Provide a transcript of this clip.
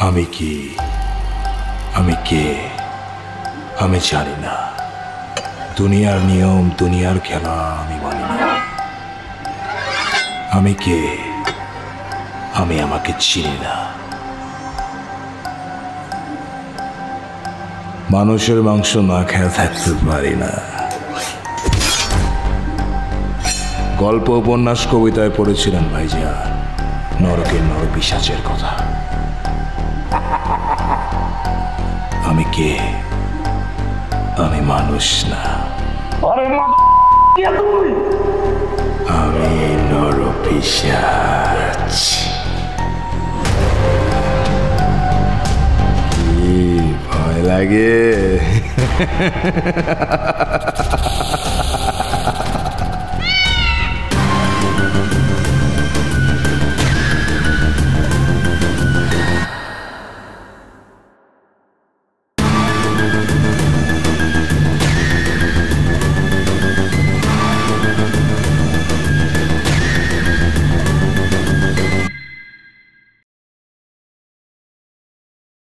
আমি কি আমি কে আমি জানি না। দুনিয়ার নিয়ম দুনিয়ার খেলা আমি মানি না। আমি কে আমি আমাকে চিনি না। মানুষের মাংস না খেয়ে থাকতে পারি না। গল্প উপন্যাস কবিতায় পড়েছিলেন ভাইজান নরকের নরপিশাচের কথা। আমি কে আমি মানুষ না। আমি নরপিশাচ। কি ভয় লাগে?